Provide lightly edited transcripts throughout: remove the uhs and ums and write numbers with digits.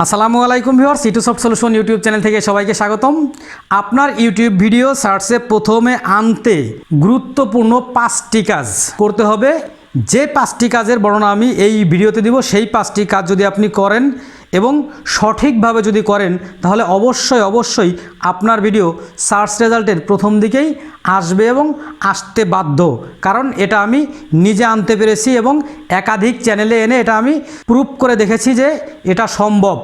আসসালামু আলাইকুম viewers, YouTube solution YouTube channel থেকে সবাইকে স্বাগতম। আপনার ইউটিউব ভিডিও সার্চে প্রথমে আনতে গুরুত্বপূর্ণ 5টি কাজ করতে হবে। যে 5টি কাজের বর্ণনা আমি এই ভিডিওতে দিব, সেই 5টি কাজ যদি আপনি করেন এবং সঠিকভাবে যদি করেন তাহলে অবশ্যই আপনার ভিডিও সার্চ রেজাল্টের প্রথম দিকেই আসবে এবং আসতে বাধ্য। কারণ এটা আমি নিজে আনতে পেরেছি এবং একাধিক চ্যানেলে এনে এটা আমি প্রুভ করে দেখেছি যে এটা সম্ভব।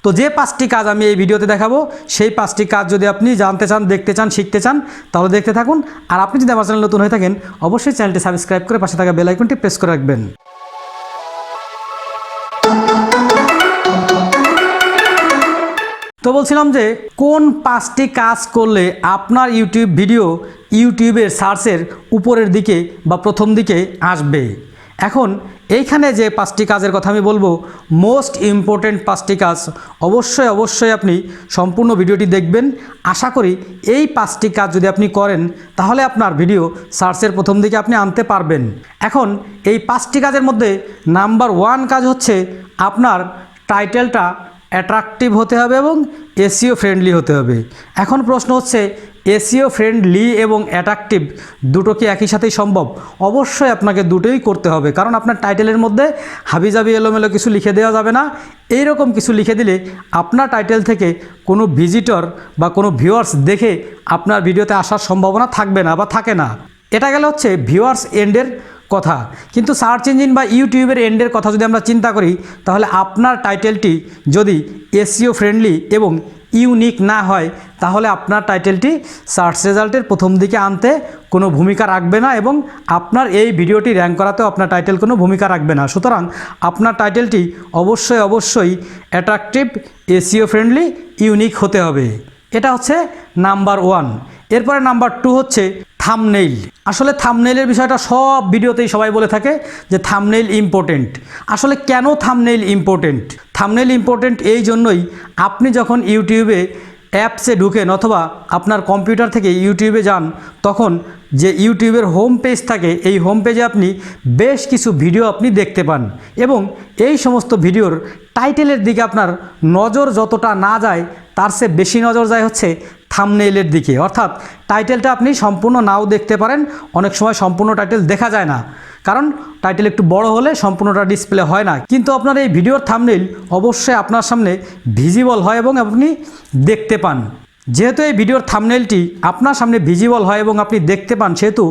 তো যে 5টি কাজ আমি এই ভিডিওতে দেখাবো, সেই 5টি কাজ যদি আপনি জানতে চান, দেখতে চান, শিখতে চান তাহলে দেখতে থাকুন। আর আপনি যদি আমার চ্যানেল নতুন হয়ে থাকেন অবশ্যই চ্যানেলটি সাবস্ক্রাইব করে পাশে থাকা বেল আইকনটি প্রেস করে রাখবেন। তো বলছিলাম যে কোন 5টি কাজ করলে আপনার ইউটিউব ভিডিও ইউটিউবের সার্চের উপরের দিকে বা প্রথম দিকে আসবে। এখন এইখানে যে 5টি কাজের কথা আমি বলবো, মোস্ট ইম্পর্টেন্ট 5টি কাজ, অবশ্যই আপনি সম্পূর্ণ ভিডিওটি দেখবেন। আশা করি এই 5টি কাজ যদি আপনি করেন তাহলে আপনার ভিডিও সার্চের প্রথম দিকে আপনি আনতে পারবেন। এখন এই 5টি কাজের মধ্যে নাম্বার 1 কাজ হচ্ছে আপনার টাইটেলটা অ্যাট্রাকটিভ হতে হবে এবং এসইও ফ্রেন্ডলি হতে হবে। এখন প্রশ্ন হচ্ছে, এসইও ফ্রেন্ডলি এবং অ্যাট্রাকটিভ দুটো কি একই সাথেই সম্ভব? অবশ্যই আপনাকে দুটোই করতে হবে, কারণ আপনার টাইটেলের মধ্যে হাবিজাবি এলোমেলো কিছু লিখে দেওয়া যাবে না। এই রকম কিছু লিখে দিলে আপনার টাইটেল থেকে কোনো ভিজিটর বা কোনো ভিউয়ার্স দেখে আপনার ভিডিওতে আসার সম্ভাবনা থাকবে না বা থাকে না। এটা গেল হচ্ছে ভিউয়ার্স এন্ডের কথা। কিন্তু সার্চ ইঞ্জিন বা ইউটিউবের এন্ডের কথা যদি আমরা চিন্তা করি তাহলে আপনার টাইটেলটি যদি এসইও ফ্রেন্ডলি এবং ইউনিক না হয় তাহলে আপনার টাইটেলটি সার্চ রেজাল্টের প্রথম দিকে আনতে কোনো ভূমিকা রাখবে না এবং আপনার এই ভিডিওটি র্যাঙ্ক করাতেও আপনার টাইটেল কোনো ভূমিকা রাখবে না। সুতরাং আপনার টাইটেলটি অবশ্যই অ্যাট্রাকটিভ, এসইও ফ্রেন্ডলি, ইউনিক হতে হবে। এটা হচ্ছে নাম্বার 1। এরপরে নাম্বার 2 হচ্ছে থাম্বনেইল। আসলে থাম্বনেইলের বিষয়টা সব ভিডিওতেই সবাই বলে থাকে যে থাম্বনেইল ইম্পর্টেন্ট। আসলে কেন থাম্বনেইল ইম্পর্টেন্ট? থাম্বনেইল ইম্পর্টেন্ট এই জন্যই, আপনি যখন ইউটিউবে অ্যাপসে ঢুকেন অথবা আপনার কম্পিউটার থেকে ইউটিউবে যান, তখন যে ইউটিউবের হোম পেজ থাকে, এই হোম পেজে আপনি বেশ কিছু ভিডিও আপনি দেখতে পান এবং এই সমস্ত ভিডিওর টাইটেলের দিকে আপনার নজর যতটা না যায় তার চেয়ে বেশি নজর যায় হচ্ছে থাম্বনেইলের দিকে। অর্থাৎ টাইটেলটা আপনি সম্পূর্ণ নাও দেখতে পারেন, অনেক সময় সম্পূর্ণ টাইটেল দেখা যায় না, কারণ টাইটেল একটু বড় হলে সম্পূর্ণটা ডিসপ্লে হয় না। কিন্তু আপনার এই ভিডিওর থাম্বনেইল অবশ্যই আপনার সামনে ভিজিবল হয় এবং আপনি দেখতে পান। যেহেতু এই ভিডিওর থাম্বনেইলটি আপনার সামনে ভিজিবল হয় এবং আপনি দেখতে পান, সেহেতু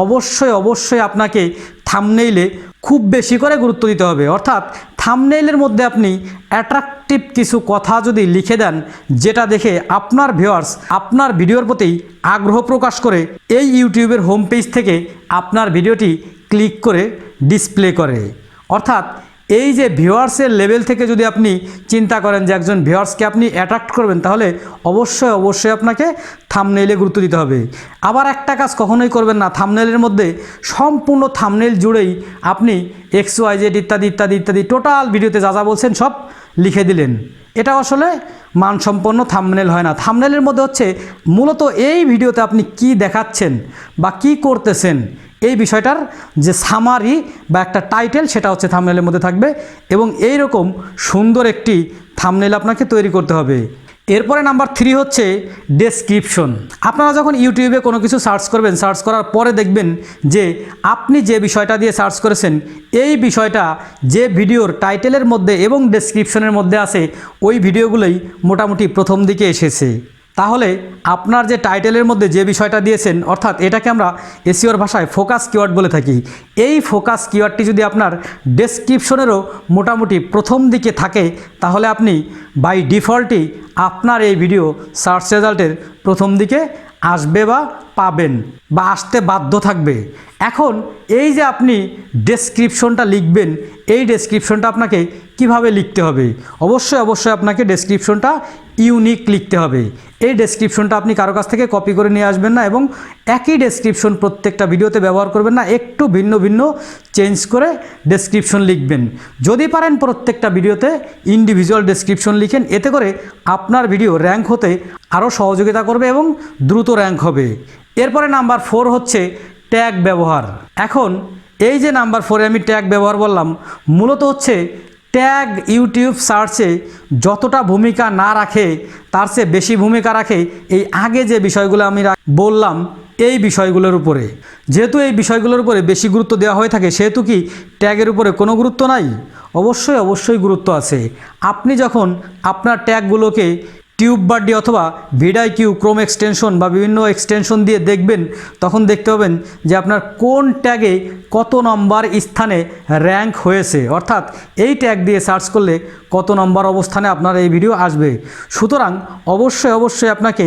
অবশ্যই আপনাকে থাম্বনেইলে খুব বেশি করে গুরুত্ব দিতে হবে। অর্থাৎ থাম্বনেইলের মধ্যে আপনি অ্যাট্রাকটিভ কিছু কথা যদি লিখে দেন, যেটা দেখে আপনার ভিউয়ার্স আপনার ভিডিওর প্রতি আগ্রহ প্রকাশ করে এই ইউটিউবের হোম পেজ থেকে আপনার ভিডিওটি ক্লিক করে ডিসপ্লে করে। অর্থাৎ এই যে ভিউয়ার্সের লেভেল থেকে যদি আপনি চিন্তা করেন যে একজন ভিউয়ার্সকে আপনি অ্যাট্রাক্ট করবেন, তাহলে অবশ্যই আপনাকে থাম্বনেইলে গুরুত্ব দিতে হবে। আবার একটা কাজ কখনোই করবেন না, থাম্বনেইলের মধ্যে সম্পূর্ণ থাম্বনেইল জুড়েই আপনি XYZ ইত্যাদি টোটাল ভিডিওতে যা বলছেন সব লিখে দিলেন। এটা আসলে মানসম্পন্ন থাম্বনেইল হয় না। থাম্বনেইলের মধ্যে হচ্ছে মূলত এই ভিডিওতে আপনি কি দেখাচ্ছেন বা কি করতেছেন, এই বিষয়টার যে সামারি বা একটা টাইটেল, সেটা হচ্ছে থাম্বনেইলের মধ্যে থাকবে এবং এই রকম সুন্দর একটি থাম্বনেইল আপনাকে তৈরি করতে হবে। এরপরে নাম্বার 3 হচ্ছে ডেসক্রিপশন। আপনারা যখন ইউটিউবে কোনো কিছু সার্চ করবেন, সার্চ করার পরে দেখবেন যে আপনি যে বিষয়টা দিয়ে সার্চ করেছেন এই বিষয়টা যে ভিডিওর টাইটেলের মধ্যে এবং ডেসক্রিপশনের মধ্যে আছে, ওই ভিডিওগুলোই মোটামুটি প্রথম দিকে এসেছে। তাহলে আপনার যে টাইটেলের মধ্যে যে বিষয়টা দিয়েছেন, অর্থাৎ এটাকে আমরা এসইওর ভাষায় ফোকাস কিওয়ার্ড বলে থাকি, এই ফোকাস কিওয়ার্ডটি যদি আপনার ডেসক্রিপশনেরও মোটামুটি প্রথম দিকে থাকে তাহলে আপনি বাই ডিফল্টই আপনার এই ভিডিও সার্চ রেজাল্টের প্রথম দিকে আসবে বা পাবেন বা আসতে বাধ্য থাকবে। এখন এই যে আপনি ডেসক্রিপশনটা লিখবেন, এই ডেসক্রিপশনটা আপনাকে কিভাবে লিখতে হবে? অবশ্যই আপনাকে ডেসক্রিপশনটা ইউনিক লিখতে হবে। এই ডেসক্রিপশনটা আপনি কারো কাছ থেকে কপি করে নিয়ে আসবেন না এবং একই ডেসক্রিপশন প্রত্যেকটা ভিডিওতে ব্যবহার করবেন না, একটু ভিন্ন চেঞ্জ করে ডেসক্রিপশন লিখবেন। যদি পারেন প্রত্যেকটা ভিডিওতে ইন্ডিভিজুয়াল ডেসক্রিপশন লিখেন, এতে করে আপনার ভিডিও র্যাঙ্ক হতে আরও সহযোগিতা করবে এবং দ্রুত র্যাঙ্ক হবে। এরপরে নাম্বার 4 হচ্ছে ট্যাগ ব্যবহার। এখন এই যে নাম্বার 4-এ আমি ট্যাগ ব্যবহার বললাম, মূলত হচ্ছে ট্যাগ ইউটিউব সার্চে যতটা ভূমিকা না রাখে তার চেয়ে বেশি ভূমিকা রাখে এই আগে যে বিষয়গুলো আমি বললাম এই বিষয়গুলোর উপরে। যেহেতু এই বিষয়গুলোর উপরে বেশি গুরুত্ব দেওয়া হয়ে থাকে, সেহেতু কি ট্যাগের উপরে কোনো গুরুত্ব নাই? অবশ্যই গুরুত্ব আছে। আপনি যখন আপনার ট্যাগগুলোকে টিউব বাডি অথবা ভিডাইকিউ, ক্রোম এক্সটেনশন বা বিভিন্ন এক্সটেনশন দিয়ে দেখবেন, তখন দেখতে পাবেন যে আপনার কোন ট্যাগে কত নম্বর স্থানে র্যাঙ্ক হয়েছে, অর্থাৎ এই ট্যাগ দিয়ে সার্চ করলে কত নম্বর অবস্থানে আপনার এই ভিডিও আসবে। সুতরাং অবশ্যই আপনাকে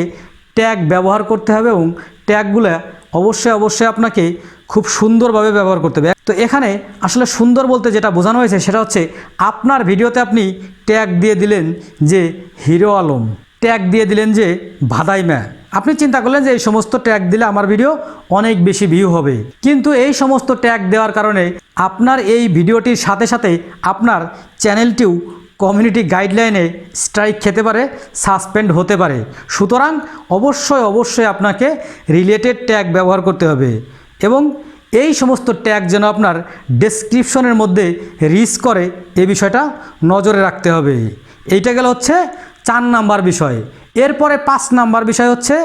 ট্যাগ ব্যবহার করতে হবে এবং ট্যাগগুলো অবশ্যই আপনাকে খুব সুন্দরভাবে ব্যবহার করতে হবে। তো এখানে আসলে সুন্দর বলতে যেটা বোঝানো হয়েছে সেটা হচ্ছে আপনার ভিডিওতে আপনি ট্যাগ দিয়ে দিলেন যে হিরো আলম, ট্যাগ দিয়ে দিলেন যে ভাদাই ম্যা। আপনি চিন্তা করলেন যে এই সমস্ত ট্যাগ দিলে আমার ভিডিও অনেক বেশি ভিউ হবে, কিন্তু এই সমস্ত ট্যাগ দেওয়ার কারণে আপনার এই ভিডিওটির সাথে সাথে আপনার চ্যানেলটিও কমিউনিটি গাইডলাইনে স্ট্রাইক খেতে পারে, সাসপেন্ড হতে পারে। সুতরাং অবশ্যই আপনাকে রিলেটেড ট্যাগ ব্যবহার করতে হবে এবং এই সমস্ত ট্যাগ যেন আপনার ডেসক্রিপশনের মধ্যে রিচ করে, এই বিষয়টা নজরে রাখতে হবে। এইটা গেল হচ্ছে 4 নাম্বার বিষয়। এরপরে 5 নাম্বার বিষয় হচ্ছে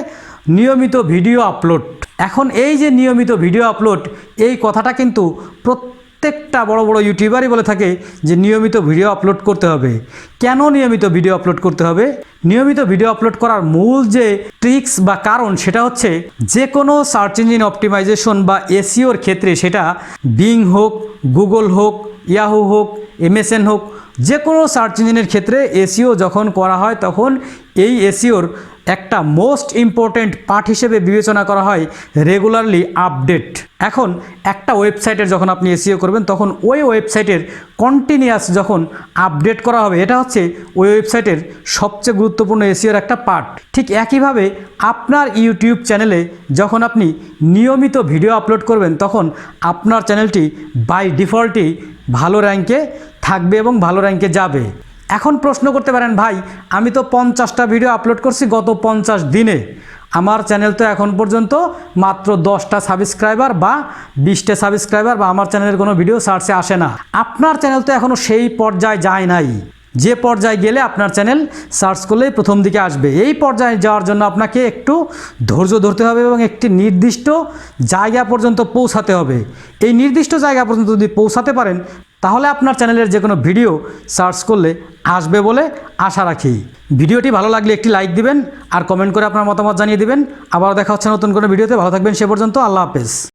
নিয়মিত ভিডিও আপলোড। এখন এই যে নিয়মিত ভিডিও আপলোড, এই কথাটা কিন্তু প্রত্যেকটা বড় ইউটিউবারই বলে থাকে যে নিয়মিত ভিডিও আপলোড করতে হবে। কেন নিয়মিত ভিডিও আপলোড করতে হবে? নিয়মিত ভিডিও আপলোড করার মূল যে ট্রিক্স বা কারণ সেটা হচ্ছে যে কোনো সার্চ ইঞ্জিন অপটিমাইজেশন বা এসইওর ক্ষেত্রে, সেটা বিং হোক, গুগল হোক, ইয়াহু হোক, MSN হোক, যে কোনো সার্চ ইঞ্জিনের ক্ষেত্রে এসইও যখন করা হয় তখন এই এসইওর একটা মোস্ট ইম্পর্ট্যান্ট পার্ট হিসেবে বিবেচনা করা হয় রেগুলারলি আপডেট। এখন একটা ওয়েবসাইটের যখন আপনি এসইও করবেন তখন ওই ওয়েবসাইটের কন্টিনিউয়াস যখন আপডেট করা হবে, এটা হচ্ছে ওই ওয়েবসাইটের সবচেয়ে গুরুত্বপূর্ণ এসইওর একটা পার্ট। ঠিক একইভাবে আপনার ইউটিউব চ্যানেলে যখন আপনি নিয়মিত ভিডিও আপলোড করবেন তখন আপনার চ্যানেলটি বাই ডিফল্টই ভালো র্যাঙ্কে থাকবে এবং ভালো র্যাঙ্কে যাবে। এখন প্রশ্ন করতে পারেন, ভাই আমি তো 50টা ভিডিও আপলোড করছি গত 50 দিনে, আমার চ্যানেল তো এখন পর্যন্ত মাত্র 10টা সাবস্ক্রাইবার বা 20টা সাবস্ক্রাইবার বা আমার চ্যানেলের কোনো ভিডিও সার্চে আসে না। আপনার চ্যানেল তো এখনও সেই পর্যায়ে যায় নাই যে পর্যায়ে গেলে আপনার চ্যানেল সার্চ করলেই প্রথম দিকে আসবে। এই পর্যায়ে যাওয়ার জন্য আপনাকে একটু ধৈর্য ধরতে হবে এবং একটি নির্দিষ্ট জায়গা পর্যন্ত পৌঁছাতে হবে। এই নির্দিষ্ট জায়গা পর্যন্ত যদি পৌঁছাতে পারেন তাহলে আপনার চ্যানেলের যে কোনো ভিডিও সার্চ করলে আসবে বলে আশা রাখি। ভিডিওটি ভালো লাগলে একটি লাইক দিবেন আর কমেন্ট করে আপনার মতামত জানিয়ে দিবেন। আবার দেখা হচ্ছে নতুন কোনো ভিডিওতে। ভালো থাকবেন সে পর্যন্ত। আল্লাহ হাফেজ।